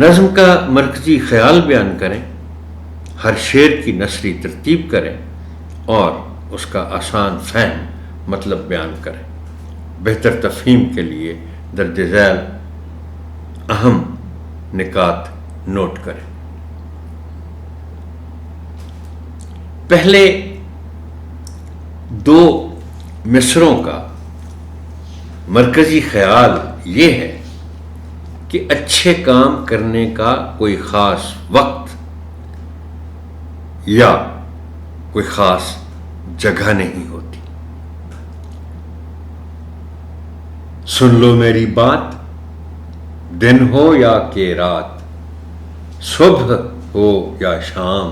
نظم کا مرکزی خیال بیان کریں، ہر شعر کی نثری ترتیب کریں اور اس کا آسان فہم مطلب بیان کریں۔ بہتر تفہیم کے لیے درج ذیل اہم نکات نوٹ کریں۔ پہلے دو مصروں کا مرکزی خیال یہ ہے کہ اچھے کام کرنے کا کوئی خاص وقت یا کوئی خاص جگہ نہیں ہوتی۔ سن لو میری بات، دن ہو یا کہ رات، صبح ہو یا شام،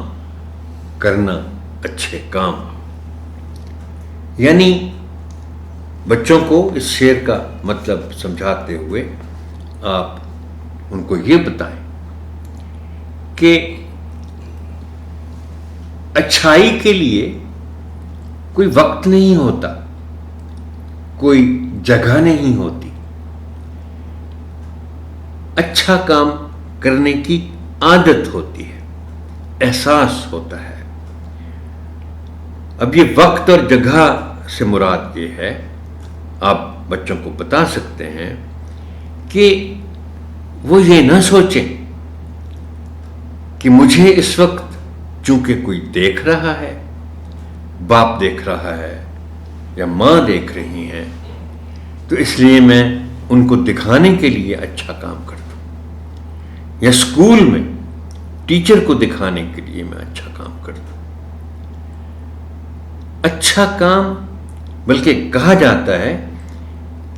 کرنا اچھے کام۔ یعنی بچوں کو اس شعر کا مطلب سمجھاتے ہوئے آپ ان کو یہ بتائیں کہ اچھائی کے لیے کوئی وقت نہیں ہوتا، کوئی جگہ نہیں ہوتی، اچھا کام کرنے کی عادت ہوتی ہے، احساس ہوتا ہے۔ اب یہ وقت اور جگہ سے مراد یہ ہے، آپ بچوں کو بتا سکتے ہیں کہ وہ یہ نہ سوچیں کہ مجھے اس وقت چونکہ کوئی دیکھ رہا ہے، باپ دیکھ رہا ہے یا ماں دیکھ رہی ہیں، تو اس لیے میں ان کو دکھانے کے لیے اچھا کام کر دوں، یا اسکول میں ٹیچر کو دکھانے کے لیے میں اچھا کام کر دوں۔ اچھا کام بلکہ کہا جاتا ہے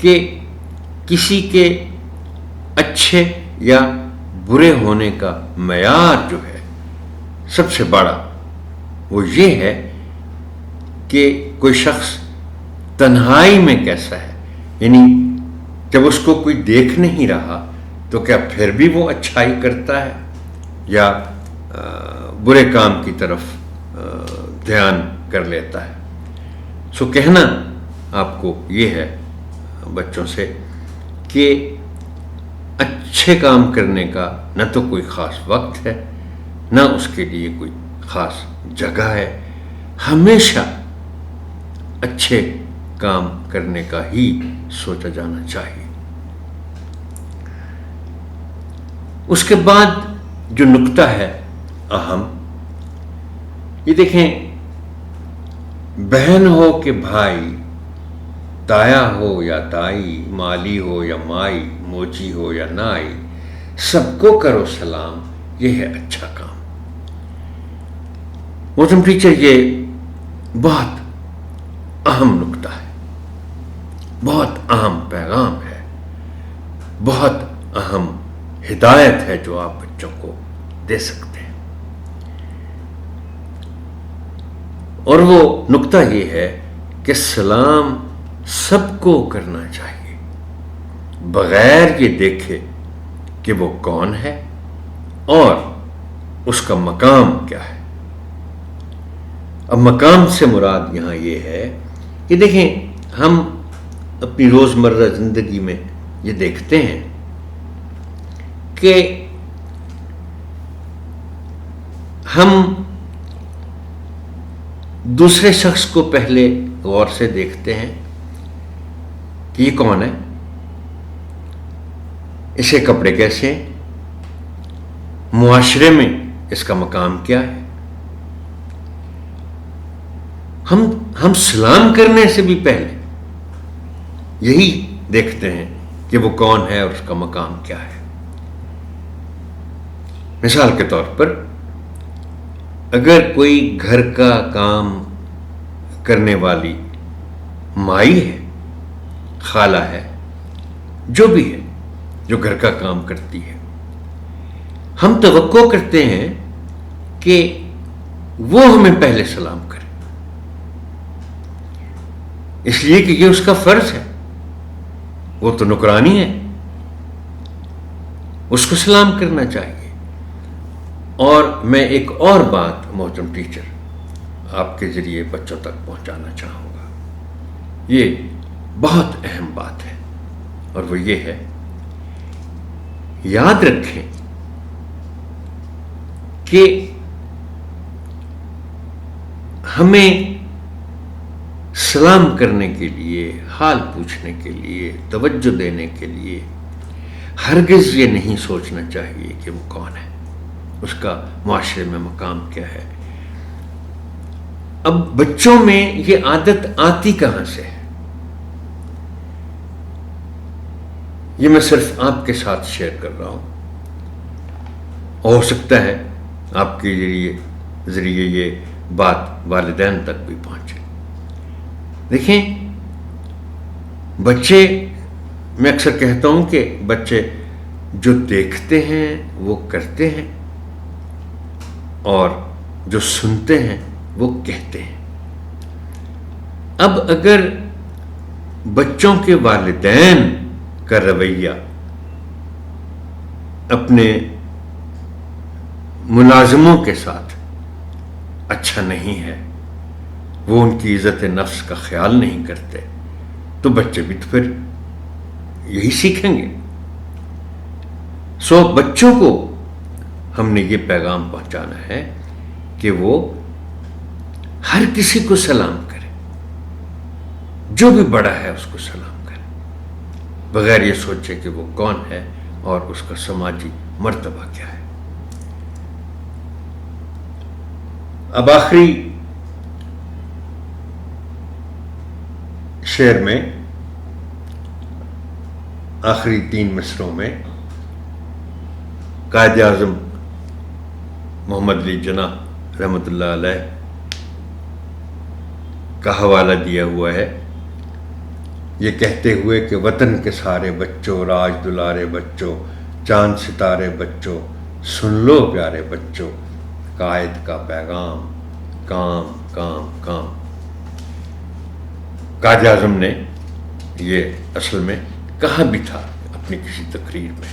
کہ کسی کے اچھے یا برے ہونے کا معیار جو ہے سب سے بڑا وہ یہ ہے کہ کوئی شخص تنہائی میں کیسا ہے، یعنی جب اس کو کوئی دیکھ نہیں رہا تو کیا پھر بھی وہ اچھائی کرتا ہے یا برے کام کی طرف دھیان کر لیتا ہے۔ سو کہنا آپ کو یہ ہے بچوں سے کہ اچھے کام کرنے کا نہ تو کوئی خاص وقت ہے، نہ اس کے لیے کوئی خاص جگہ ہے، ہمیشہ اچھے کام کرنے کا ہی سوچا جانا چاہیے۔ اس کے بعد جو نکتہ ہے اہم، یہ دیکھیں، بہن ہو کہ بھائی، تایا ہو یا تائی، مالی ہو یا مائی، موچی ہو یا نائی، سب کو کرو سلام، یہ ہے اچھا کام۔ محترم ٹیچر، یہ بہت اہم نکتہ ہے، بہت اہم پیغام ہے، بہت اہم ہدایت ہے جو آپ بچوں کو دے سکتے ہیں۔ اور وہ نکتہ یہ ہے کہ سلام سب کو کرنا چاہیے، بغیر یہ دیکھے کہ وہ کون ہے اور اس کا مقام کیا ہے۔ اب مقام سے مراد یہاں یہ ہے کہ دیکھیں، ہم اپنی روزمرہ زندگی میں یہ دیکھتے ہیں کہ ہم دوسرے شخص کو پہلے غور سے دیکھتے ہیں کہ یہ کون ہے، اسے کپڑے کیسے ہیں، معاشرے میں اس کا مقام کیا ہے۔ ہم سلام کرنے سے بھی پہلے یہی دیکھتے ہیں کہ وہ کون ہے اور اس کا مقام کیا ہے۔ مثال کے طور پر، اگر کوئی گھر کا کام کرنے والی مائی ہے، خالہ ہے، جو بھی ہے جو گھر کا کام کرتی ہے، ہم توقع کرتے ہیں کہ وہ ہمیں پہلے سلام کرے، اس لیے کہ یہ اس کا فرض ہے، وہ تو نوکرانی ہے، اس کو سلام کرنا چاہیے۔ اور میں ایک اور بات محترم ٹیچر آپ کے ذریعے بچوں تک پہنچانا چاہوں گا، یہ بہت اہم بات ہے، اور وہ یہ ہے، یاد رکھیں کہ ہمیں سلام کرنے کے لیے، حال پوچھنے کے لیے، توجہ دینے کے لیے ہرگز یہ نہیں سوچنا چاہیے کہ وہ کون ہے، اس کا معاشرے میں مقام کیا ہے۔ اب بچوں میں یہ عادت آتی کہاں سے ہے؟ یہ میں صرف آپ کے ساتھ شیئر کر رہا ہوں، ہو سکتا ہے آپ کے ذریعے یہ بات والدین تک بھی پہنچے۔ دیکھیں، بچے، میں اکثر کہتا ہوں کہ بچے جو دیکھتے ہیں وہ کرتے ہیں، اور جو سنتے ہیں وہ کہتے ہیں۔ اب اگر بچوں کے والدین کا رویہ اپنے ملازموں کے ساتھ اچھا نہیں ہے، وہ ان کی عزت نفس کا خیال نہیں کرتے، تو بچے بھی تو پھر یہی سیکھیں گے۔ بچوں کو ہم نے یہ پیغام پہنچانا ہے کہ وہ ہر کسی کو سلام کرے، جو بھی بڑا ہے اس کو سلام کرے، بغیر یہ سوچے کہ وہ کون ہے اور اس کا سماجی مرتبہ کیا ہے۔ اب آخری شعر میں، آخری 3 مصروں میں قائد اعظم محمد علی جناح رحمۃ اللہ علیہ کا حوالہ دیا ہوا ہے، یہ کہتے ہوئے کہ وطن کے سارے بچوں، راج دلارے بچوں، چاند ستارے بچوں، سن لو پیارے بچوں، قائد کا پیغام، کام کام کام۔ قائد اعظم نے یہ اصل میں کہا بھی تھا اپنی کسی تقریر میں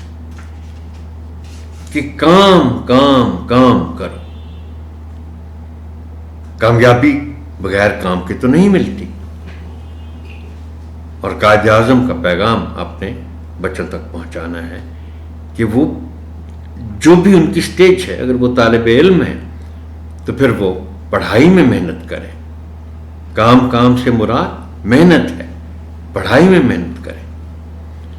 کہ کام کام کام کرو، کامیابی بغیر کام کے تو نہیں ملتی۔ اور قائد اعظم کا پیغام آپ نے بچوں تک پہنچانا ہے کہ وہ جو بھی ان کی سٹیج ہے، اگر وہ طالب علم ہے تو پھر وہ پڑھائی میں محنت کریں۔ کام کام سے مراد محنت ہے، پڑھائی میں محنت